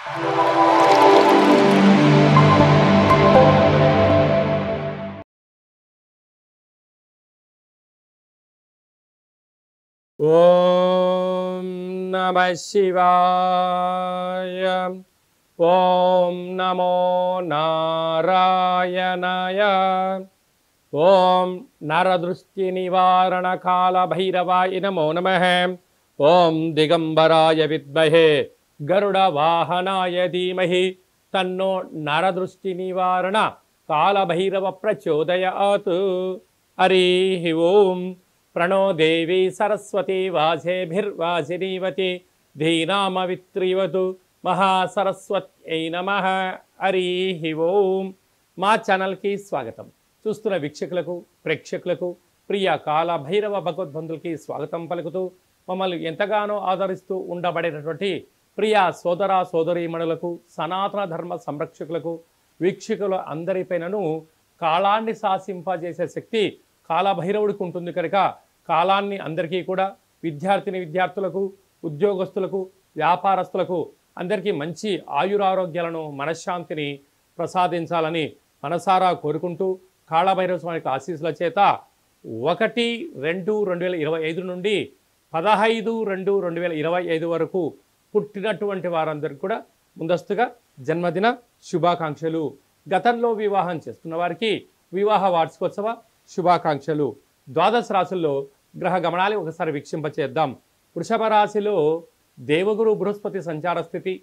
ఓం నమః శివాయ. ఓం నమో నారాయణాయ. ఓం నరదృష్టి నివారణ కాల భైరవాయ నమో నమః. ఓం దిగంబరాయ విద్మహే గరుడ వాహనాయ ధీమహి తన్నో నరదృష్టి నివారణ కాల భైరవ ప్రచోదయాత్. హరి ఓం. ప్రణో దేవి సరస్వతి వాజేభిర్వాజినీవతి ధీనామవిత్రివతు మహాసరస్వత్యై నమః. హరి ఓం. మా ఛానల్కి స్వాగతం. చూస్తున్న వీక్షకులకు ప్రేక్షకులకు ప్రియ కాల భైరవ భగవద్బంధులకి స్వాగతం పలుకుతూ మమ్మల్ని ఎంతగానో ఆదరిస్తూ ఉండబడేటటువంటి ప్రియ సోదర సోదరీమణులకు సనాతన ధర్మ సంరక్షకులకు వీక్షకుల అందరిపైనను కాలాన్ని శాసింపజేసే శక్తి కాలభైరవుడికి ఉంటుంది కనుక కాలాన్ని అందరికీ కూడా విద్యార్థులకు ఉద్యోగస్తులకు వ్యాపారస్తులకు అందరికీ మంచి ఆయురారోగ్యాలను మనశ్శాంతిని ప్రసాదించాలని మనసారా కోరుకుంటూ కాళభైరవ స్వామికి ఆశీస్సుల చేత 1-2-2025 నుండి 15-2-2025 వరకు పుట్టినటువంటి వారందరికీ కూడా ముందస్తుగా జన్మదిన శుభాకాంక్షలు. గతంలో వివాహం చేస్తున్న వారికి వివాహ వార్షికోత్సవ శుభాకాంక్షలు. ద్వాదశ రాశుల్లో గ్రహ గమనాలు ఒకసారి వీక్షింపచేద్దాం. వృషభ రాశిలో దేవగురు బృహస్పతి సంచార స్థితి,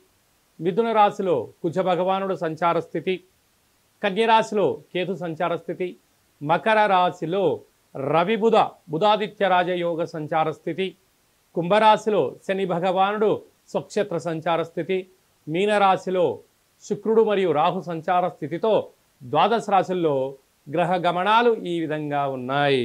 మిథున రాశిలో కుజ భగవానుడు సంచార స్థితి, కన్యరాశిలో కేతు సంచార స్థితి, మకర రాశిలో రవి బుధాదిత్య రాజయోగ సంచార స్థితి, కుంభరాశిలో శని భగవానుడు స్వక్షేత్ర సంచార స్థితి, మీనరాశిలో శుక్రుడు మరియు రాహు సంచార స్థితితో ద్వాదశ రాశుల్లో గ్రహ గమనాలు ఈ విధంగా ఉన్నాయి.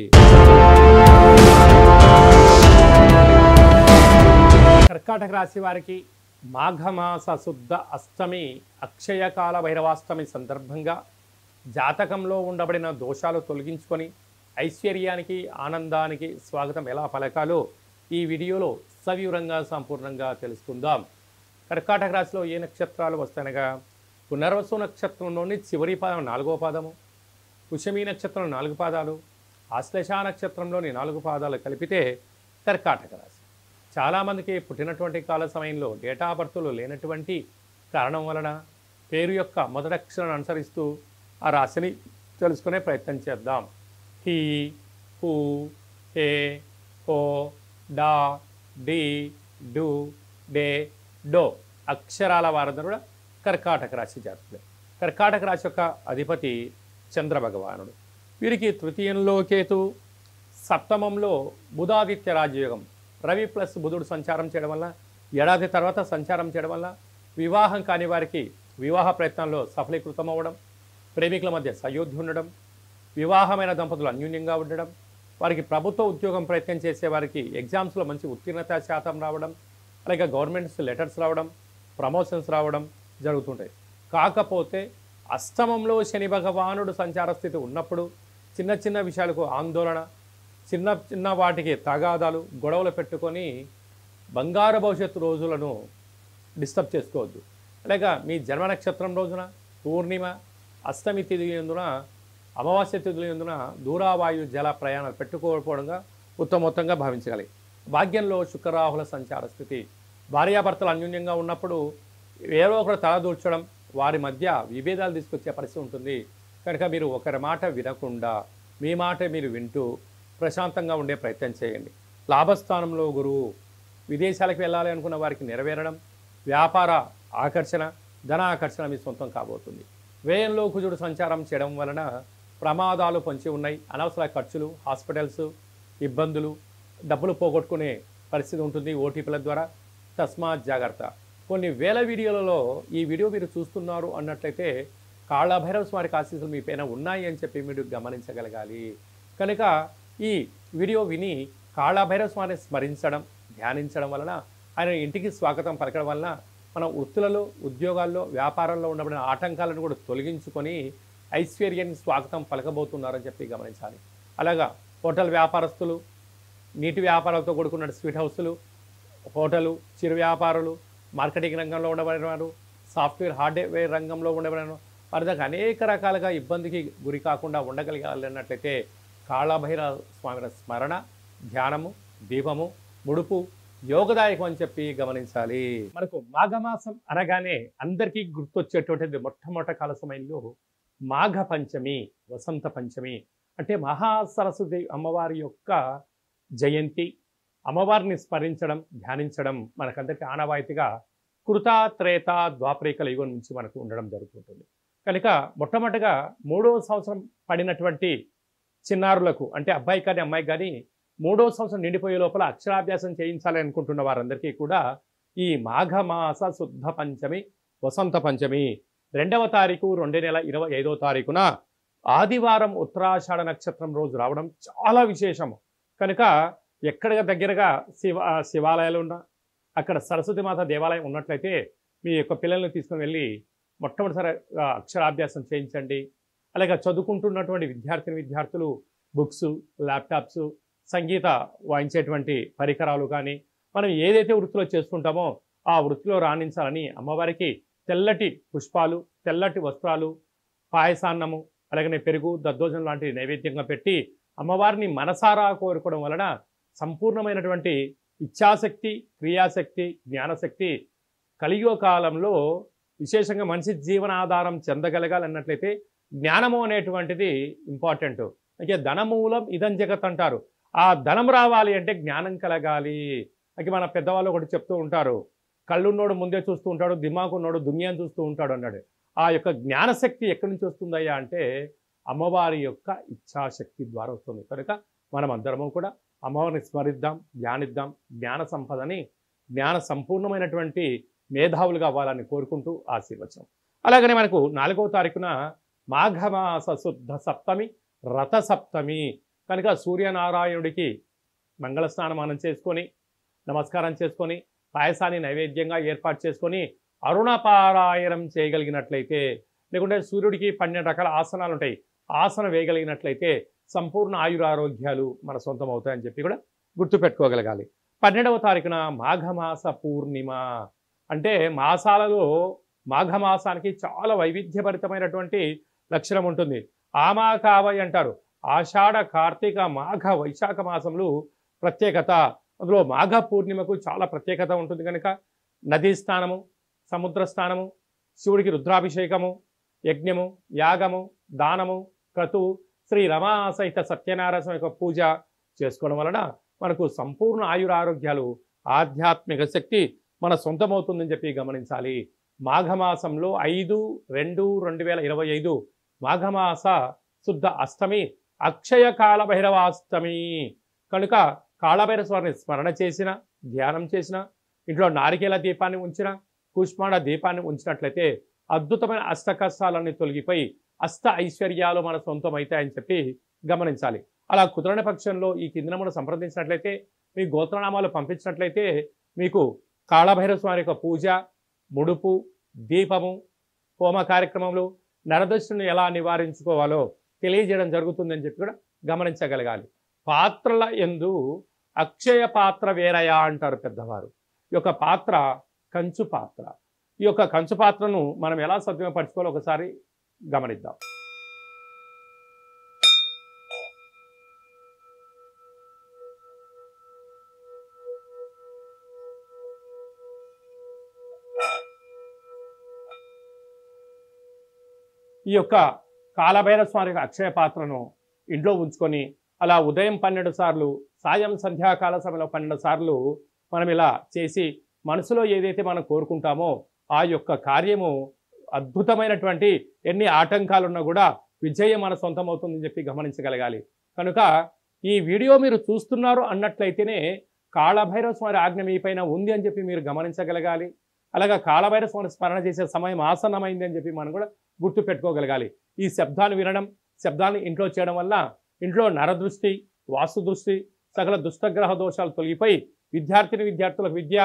కర్కాటక రాశి వారికి మాఘమాస శుద్ధ అష్టమి అక్షయకాల భైరవాష్టమి సందర్భంగా జాతకంలో ఉండబడిన దోషాలు తొలగించుకొని ఐశ్వర్యానికి ఆనందానికి స్వాగతం ఎలా పలకాలో ఈ వీడియోలో సవివరంగా సంపూర్ణంగా తెలుసుకుందాం. కర్కాటక రాశిలో ఏ నక్షత్రాలు వస్తాయనగా పునర్వసు నక్షత్రంలోని చివరి పాదం 4వ పాదము, పుష్యమీ నక్షత్రం 4 పాదాలు, ఆశ్లేష నక్షత్రంలోని 4 పాదాలు కలిపితే కర్కాటక రాశి. చాలామందికి పుట్టినటువంటి కాల సమయంలో డేటా బర్తులు లేనటువంటి కారణం వలన పేరు యొక్క మొదటి అక్షరాన్ని అనుసరిస్తూ ఆ రాశిని తెలుసుకునే ప్రయత్నం చేద్దాం. హి, హు, హే, హో, డా, డి, డు, డే, డో అక్షరాల వారందరూ కూడా కర్కాటక రాశి జాతకులే. కర్కాటక రాశి యొక్క అధిపతి చంద్ర భగవానుడు. వీరికి తృతీయంలో కేతు, సప్తమంలో బుధాదిత్య రాజయోగం, రవి ప్లస్ బుధుడు సంచారం చేయడం వల్ల ఏడాది తర్వాత సంచారం చేయడం వల్ల వివాహం కాని వారికి వివాహ ప్రయత్నాల్లో సఫలీకృతం అవ్వడం, ప్రేమికుల మధ్య సయోధ్య ఉండడం, వివాహమైన దంపతులు అన్యూన్యంగా ఉండడం, వారికి ప్రభుత్వ ఉద్యోగం ప్రయత్నం చేసే వారికి ఎగ్జామ్స్లో మంచి ఉత్తీర్ణత శాతం రావడం, అలాగే గవర్నమెంట్స్ లెటర్స్ రావడం, ప్రమోషన్స్ రావడం జరుగుతుంటాయి. కాకపోతే అష్టమంలో శని భగవానుడు సంచార స్థితి ఉన్నప్పుడు చిన్న చిన్న విషయాలకు ఆందోళన, చిన్న చిన్న వాటికి తగాదాలు, గొడవలు పెట్టుకొని బంగారు భవిష్యత్తు రోజులను డిస్టర్బ్ చేసుకోవద్దు. అలాగే మీ జన్మ నక్షత్రం రోజున పూర్ణిమ, అష్టమి తిథి ఎందున, అమావాస్య తిథులు ఎందున దూరావాయు జల ప్రయాణాలు పెట్టుకోకపోవడంగా ఉత్తమోత్తంగా భావించగలి. భాగ్యంలో శుక్రరాహుల సంచార స్థితి. భార్యాభర్తలు అన్యూన్యంగా ఉన్నప్పుడు ఏదో ఒకరు తలదూర్చడం, వారి మధ్య విభేదాలు తీసుకొచ్చే పరిస్థితి ఉంటుంది. కనుక మీరు ఒకరి మాట వినకుండా మీ మాట మీరు వింటూ ప్రశాంతంగా ఉండే ప్రయత్నం చేయండి. లాభస్థానంలో గురువు. విదేశాలకు వెళ్ళాలి అనుకున్న వారికి నెరవేరడం, వ్యాపార ఆకర్షణ, ధన ఆకర్షణ మీ సొంతం కాబోతుంది. వ్యయంలో కుజుడు సంచారం చేయడం వలన ప్రమాదాలు పొంచి ఉన్నాయి. అనవసర ఖర్చులు, హాస్పిటల్స్, ఇబ్బందులు, డబ్బులు పోగొట్టుకునే పరిస్థితి ఉంటుంది ఓటీపీల ద్వారా. తస్మాత్ జాగ్రత్త. కొన్ని వేల వీడియోలలో ఈ వీడియో మీరు చూస్తున్నారు అన్నట్లయితే కాళభైరవ స్వామికి ఆశీస్సులు మీ పైన ఉన్నాయి అని చెప్పి మీరు గమనించగలగాలి. కనుక ఈ వీడియో విని కాళభైరవ స్వామిని స్మరించడం, ధ్యానించడం వలన, ఆయన ఇంటికి స్వాగతం పలకడం వలన మన వృత్తులలో, ఉద్యోగాల్లో, వ్యాపారంలో ఉండబడిన ఆటంకాలను కూడా తొలగించుకొని ఐశ్వర్యానికి స్వాగతం పలకబోతున్నారని చెప్పి గమనించాలి. అలాగా హోటల్ వ్యాపారస్తులు, నీటి వ్యాపారాలతో కూడుకున్న స్వీట్ హౌస్లు, హోటలు, చిరు వ్యాపారులు, మార్కెటింగ్ రంగంలో ఉండబడిన వారు, సాఫ్ట్వేర్ హార్డ్వేర్ రంగంలో ఉండేవారు వారి దగ్గర అనేక రకాలుగా ఇబ్బందికి గురి కాకుండా ఉండగలిగాలి అన్నట్లయితే కాళభైరవ స్వామి స్మరణ, ధ్యానము, దీపము, ముడుపు యోగదాయకం అని చెప్పి గమనించాలి. మనకు మాఘమాసం అనగానే అందరికీ గుర్తొచ్చేటువంటిది మొట్టమొదటి కాల సమయంలో మాఘ పంచమి, వసంత పంచమి. అంటే మహాసరస్వతి అమ్మవారి యొక్క జయంతి, అమ్మవారిని స్మరించడం, ధ్యానించడం మనకందరికీ ఆనవాయితీగా కృత, త్రేత, ద్వాపరికల యుగం నుంచి మనకు ఉండడం జరుగుతుంటుంది. కనుక మొట్టమొదటిగా 3వ సంవత్సరం పడినటువంటి చిన్నారులకు, అంటే అబ్బాయి కానీ అమ్మాయి కానీ 3వ సంవత్సరం నిండిపోయే లోపల అక్షరాభ్యాసం చేయించాలి అనుకుంటున్న వారందరికీ కూడా ఈ మాఘమాస శుద్ధ పంచమి, వసంత పంచమి 2వ తారీఖు 2 నెల 25వ తారీఖున ఆదివారం ఉత్తరాషాఢ నక్షత్రం రోజు రావడం చాలా విశేషము. కనుక ఎక్కడ దగ్గరగా శివాలయాలు ఉన్నా, అక్కడ సరస్వతి మాత దేవాలయం ఉన్నట్లయితే మీ యొక్క పిల్లల్ని తీసుకుని వెళ్ళి మొట్టమొదటిసారి అక్షరాభ్యాసం చేయించండి. అలాగే చదువుకుంటున్నటువంటి విద్యార్థులు బుక్స్, ల్యాప్టాప్స్, సంగీత వాయించేటువంటి పరికరాలు కానీ మనం ఏదైతే వృత్తిలో చేసుకుంటామో ఆ వృత్తిలో రాణించాలని అమ్మవారికి తెల్లటి పుష్పాలు, తెల్లటి వస్త్రాలు, పాయసాన్నము, అలాగనే పెరుగు, దద్దోజనం లాంటి నైవేద్యంగా పెట్టి అమ్మవారిని మనసారా కోరుకోవడం వలన సంపూర్ణమైనటువంటి ఇచ్ఛాశక్తి, క్రియాశక్తి, జ్ఞానశక్తి కలియుగ కాలంలో విశేషంగా మనిషి జీవనాధారం చెందగలగాలన్నట్లయితే జ్ఞానము అనేటువంటిది ఇంపార్టెంట్. అయితే ధనమూలం ఇదం జగత్ అంటారు. ఆ ధనం రావాలి అంటే జ్ఞానం కలగాలి. అయితే మన పెద్దవాళ్ళు ఒకటి చెప్తూ ఉంటారు, కళ్ళున్నోడు ముందే చూస్తూ ఉంటాడు, దిమాకున్నోడు దునియాను చూస్తూ ఉంటాడు అన్నాడు. ఆ యొక్క జ్ఞానశక్తి ఎక్కడి నుంచి వస్తుందయ్యా అంటే అమ్మవారి యొక్క ఇచ్ఛాశక్తి ద్వారా వస్తుంది. కనుక మనం అందరము కూడా అమ్మవారిని స్మరిద్దాం, ధ్యానిద్దాం, జ్ఞాన సంపదని, జ్ఞాన సంపూర్ణమైనటువంటి మేధావులుగా అవ్వాలని కోరుకుంటూ ఆశీర్వచనం. అలాగనే మనకు 4వ తారీఖున మాఘమాస శుద్ధ సప్తమి, రథ సప్తమి. కనుక సూర్యనారాయణుడికి మంగళ స్నానమానం చేసుకొని, నమస్కారం చేసుకొని, పాయసాన్ని నైవేద్యంగా ఏర్పాటు చేసుకొని అరుణపారాయణం చేయగలిగినట్లయితే, లేకుంటే సూర్యుడికి 12 రకాల ఆసనాలు ఉంటాయి, ఆసనం వేయగలిగినట్లయితే సంపూర్ణ ఆయురారోగ్యాలు మన సొంతం అవుతాయని చెప్పి కూడా గుర్తుపెట్టుకోగలగాలి. 12వ తారీఖున మాఘమాస పూర్ణిమ. అంటే మాసాలలో మాఘమాసానికి చాలా వైవిధ్యభరితమైనటువంటి లక్షణం ఉంటుంది. ఆమాకావై అంటారు. ఆషాఢ, కార్తీక, మాఘ, వైశాఖ మాసములు ప్రత్యేకత. అందులో మాఘ పూర్ణిమకు చాలా ప్రత్యేకత ఉంటుంది. కనుక నదీ స్నానము, సముద్ర స్నానము, శివుడికి రుద్రాభిషేకము, యజ్ఞము, యాగము, దానము, క్రతువు, శ్రీ రమా సహిత సత్యనారాయణ యొక్క పూజ చేసుకోవడం వలన మనకు సంపూర్ణ ఆయురారోగ్యాలు, ఆధ్యాత్మిక శక్తి మన సొంతమవుతుందని చెప్పి గమనించాలి. మాఘమాసంలో 5/2/2025 మాఘమాస శుద్ధ అష్టమి అక్షయ కాళభైరవాష్టమి. కనుక కాళభైరవ స్వామిని స్మరణ చేసిన, ధ్యానం చేసిన, ఇంట్లో నారికేల దీపాన్ని ఉంచిన, కూష్మాండ దీపాన్ని ఉంచినట్లయితే అద్భుతమైన అష్ట కష్టాలన్నీ తొలగిపోయి అష్ట ఐశ్వర్యాలు మన సొంతం అవుతాయని చెప్పి గమనించాలి. అలా కుదరని పక్షంలో ఈ కింద నమూనా సంప్రదించినట్లయితే, మీ గోత్రనామాలు పంపించినట్లయితే మీకు కాళభైరవ స్వామి యొక్క పూజ, ముడుపు, దీపము, హోమ కార్యక్రమంలో నరదృష్టిని ఎలా నివారించుకోవాలో తెలియజేయడం జరుగుతుందని చెప్పి కూడా గమనించగలగాలి. పాత్రల యందు అక్షయ పాత్ర వేరయా అంటారు పెద్దవారు. ఈ యొక్క పాత్ర కంచు పాత్ర. ఈ యొక్క కంచు పాత్రను మనం ఎలా సద్వినియోగపరచుకోవాలో ఒకసారి గమనిద్దాం. ఈ యొక్క కాళభైరవ స్వామి అక్షయ పాత్రను ఇంట్లో ఉంచుకొని అలా ఉదయం 12 సార్లు, సాయం సంధ్యాకాల సమయంలో 12 సార్లు మనం ఇలా చేసి మనసులో ఏదైతే మనం కోరుకుంటామో ఆ యొక్క కార్యము అద్భుతమైనటువంటి ఎన్ని ఆటంకాలున్నా కూడా విజయం మన సొంతం అవుతుందని చెప్పి గమనించగలగాలి. కనుక ఈ వీడియో మీరు చూస్తున్నారు అన్నట్లయితేనే కాళభైరవ స్వామి ఆజ్ఞ మీ పైన ఉంది అని చెప్పి మీరు గమనించగలగాలి. అలాగా కాళభైరవ స్వామిని స్మరణ చేసే సమయం ఆసన్నమైంది అని చెప్పి మనం కూడా గుర్తు పెట్టుకోగలగాలి. ఈ శబ్దాన్ని వినడం, శబ్దాన్ని ఇంట్లో చేయడం వల్ల ఇంట్లో నరదృష్టి, వాస్తు దృష్టి, సకల దుష్టగ్రహ దోషాలు తొలగిపోయి విద్యార్థులకు విద్య,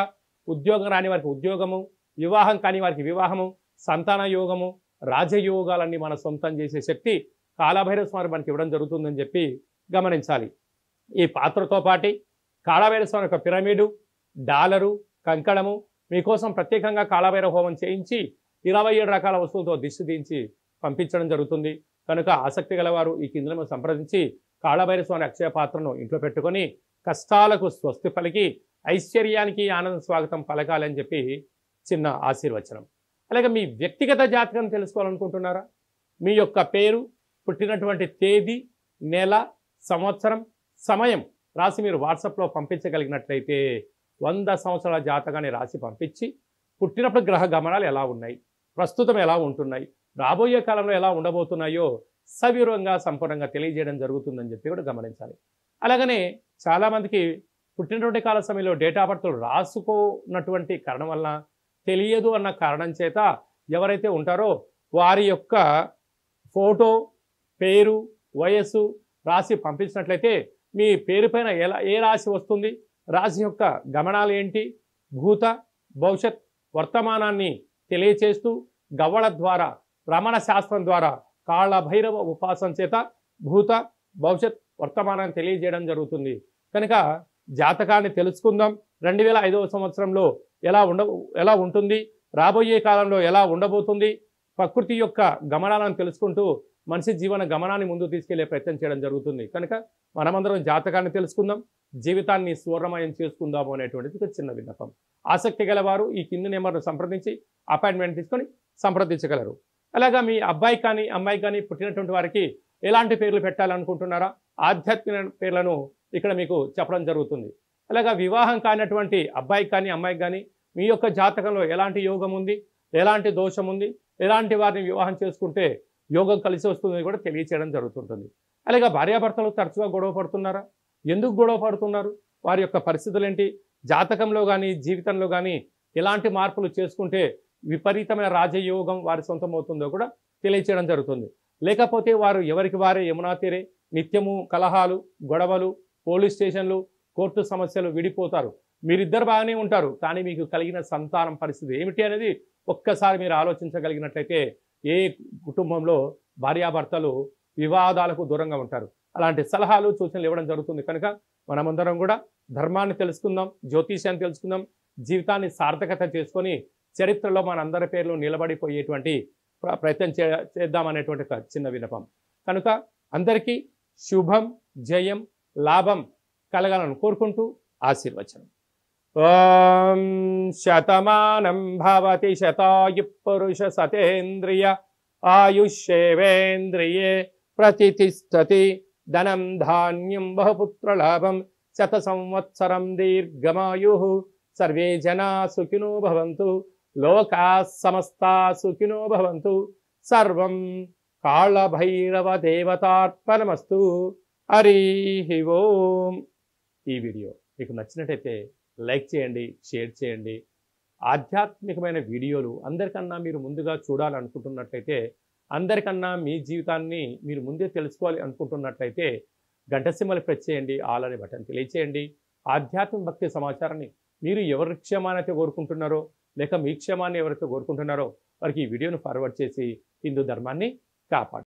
ఉద్యోగం రాని వారికి ఉద్యోగము, వివాహం కాని వారికి వివాహము, సంతాన యోగము, రాజయోగాలన్నీ మన సొంతం చేసే శక్తి కాళభైరవ స్వామి మనకి ఇవ్వడం జరుగుతుందని చెప్పి గమనించాలి. ఈ పాత్రతో పాటు కాళభైరవ స్వామి యొక్క పిరమిడు, డాలరు, కంకణము మీకోసం ప్రత్యేకంగా కాళభైరవ హోమం చేయించి 27 రకాల వస్తువులతో దిష్టి దించి పంపించడం జరుగుతుంది. కనుక ఆసక్తి గలవారు ఈ కింద సంప్రదించి కాళభైరవ స్వామి అక్షయ పాత్రను ఇంట్లో పెట్టుకొని కష్టాలకు స్వస్తి పలికి ఐశ్వర్యానికి ఆనంద స్వాగతం పలకాలని చెప్పి చిన్న ఆశీర్వచనం. అలాగే మీ వ్యక్తిగత జాతకం తెలుసుకోవాలనుకుంటున్నారా? మీ యొక్క పేరు, పుట్టినటువంటి తేదీ, నెల, సంవత్సరం, సమయం రాసి మీరు వాట్సాప్లో పంపించగలిగినట్లయితే 100 సంవత్సరాల జాతకాన్ని రాసి పంపించి పుట్టినప్పుడు గ్రహ గమనాలు ఎలా ఉన్నాయి, ప్రస్తుతం ఎలా ఉంటున్నాయి, రాబోయే కాలంలో ఎలా ఉండబోతున్నాయో సవివరంగా సంపూర్ణంగా తెలియజేయడం జరుగుతుందని చెప్పి కూడా గమనించాలి. అలాగనే చాలామందికి పుట్టినటువంటి కాల సమయంలో డేట్ ఆఫ్ బర్త్ రాసుకున్నటువంటి కారణం వల్ల తెలియదు అన్న కారణం చేత ఎవరైతే ఉంటారో వారి యొక్క ఫోటో, పేరు, వయస్సు రాసి పంపించినట్లయితే మీ పేరు పైన ఏ రాశి వస్తుంది, రాశి యొక్క గమనాలు ఏంటి, భూత భవిష్యత్ వర్తమానాన్ని తెలియచేస్తూ గవ్వల ద్వారా రమణ శాస్త్రం ద్వారా కాళభైరవ ఉపాసన చేత భూత భవిష్యత్ వర్తమానాన్ని తెలియజేయడం జరుగుతుంది. కనుక జాతకాన్ని తెలుసుకుందాం. 2005వ సంవత్సరంలో ఎలా ఉంటుంది, రాబోయే కాలంలో ఎలా ఉండబోతుంది, ప్రకృతి యొక్క గమనాలను తెలుసుకుంటూ మనిషి జీవన గమనాన్ని ముందుకు తీసుకెళ్లే ప్రయత్నం చేయడం జరుగుతుంది. కనుక మనమందరం జాతకాన్ని తెలుసుకుందాం, జీవితాన్ని స్వర్ణమయం చేసుకుందాము అనేటువంటిది ఒక చిన్న విన్నపం. ఆసక్తి గలవారు ఈ కింది నెంబర్ను సంప్రదించి అపాయింట్మెంట్ తీసుకొని సంప్రదించగలరు. అలాగా మీ అబ్బాయి కానీ అమ్మాయి కానీ పుట్టినటువంటి వారికి ఎలాంటి పేర్లు పెట్టాలనుకుంటున్నారా? ఆధ్యాత్మిక పేర్లను ఇక్కడ మీకు చెప్పడం జరుగుతుంది. అలాగా వివాహం కానటువంటి అబ్బాయికి కానీ అమ్మాయికి కానీ మీ యొక్క జాతకంలో ఎలాంటి యోగం ఉంది, ఎలాంటి దోషం ఉంది, ఎలాంటి వారిని వివాహం చేసుకుంటే యోగం కలిసి వస్తుందని కూడా తెలియచేయడం జరుగుతుంటుంది. అలాగే భార్యాభర్తలు తరచుగా గొడవ పడుతున్నారా? ఎందుకు గొడవ పడుతున్నారు? వారి యొక్క పరిస్థితులు ఏంటి? జాతకంలో కానీ జీవితంలో కానీ ఎలాంటి మార్పులు చేసుకుంటే విపరీతమైన రాజయోగం వారి సొంతం అవుతుందో కూడా తెలియచేయడం జరుగుతుంది. లేకపోతే వారు ఎవరికి వారే యమునా తీరే నిత్యము కలహాలు, గొడవలు, పోలీస్ స్టేషన్లు, కోర్టు సమస్యలు, విడిపోతారు. మీరిద్దరు బాగానే ఉంటారు, కానీ మీకు కలిగిన సంతానం పరిస్థితి ఏమిటి అనేది ఒక్కసారి మీరు ఆలోచించగలిగినట్లయితే ఏ కుటుంబంలో భార్యాభర్తలు వివాదాలకు దూరంగా ఉంటారు. అలాంటి సలహాలు, సూచనలు ఇవ్వడం జరుగుతుంది. కనుక మనమందరం కూడా ధర్మాన్ని తెలుసుకుందాం, జ్యోతిష్యాన్ని తెలుసుకుందాం, జీవితాన్ని సార్థకత చేసుకొని చరిత్రలో మనందరి పేర్లు నిలబడిపోయేటువంటి ప్రయత్నం చేద్దామనేటువంటి ఒక చిన్న విన్నపం. కనుక అందరికీ శుభం, జయం, లాభం కలగాలని కోరుకుంటూ ఆశీర్వచనం. ఓం శతమానం భవతి శతాయు పురుష సతేంద్రియ ఆయుష్యేవేంద్రియే ప్రతిష్టతి ధనం ధాన్యం బహుపుత్రలాభం శత సంవత్సరం దీర్ఘమాయు సర్వే జనా సుఖినో భవంతు లోకా సమస్తా సుఖినో భవంతు సర్వం కాళభైరవ దేవతార్పణమస్తు. హరి ఓం. ఈ వీడియో మీకు నచ్చినట్టయితే లైక్ చేయండి, షేర్ చేయండి. ఆధ్యాత్మికమైన వీడియోలు అందరికన్నా మీరు ముందుగా చూడాలనుకుంటున్నట్లయితే, అందరికన్నా మీ జీవితాన్ని మీరు ముందే తెలుసుకోవాలి అనుకుంటున్నట్లయితే గంట సింబల్ ప్రెస్ చేయండి, ఆల్ అనే బటన్ తెలియచేయండి. ఆధ్యాత్మిక భక్తి సమాచారాన్ని మీరు ఎవరి క్షేమాన్ని అయితే కోరుకుంటున్నారో, లేక మీ క్షేమాన్ని ఎవరైతే కోరుకుంటున్నారో వారికి ఈ వీడియోను ఫార్వర్డ్ చేసి హిందూ ధర్మాన్ని కాపాడండి.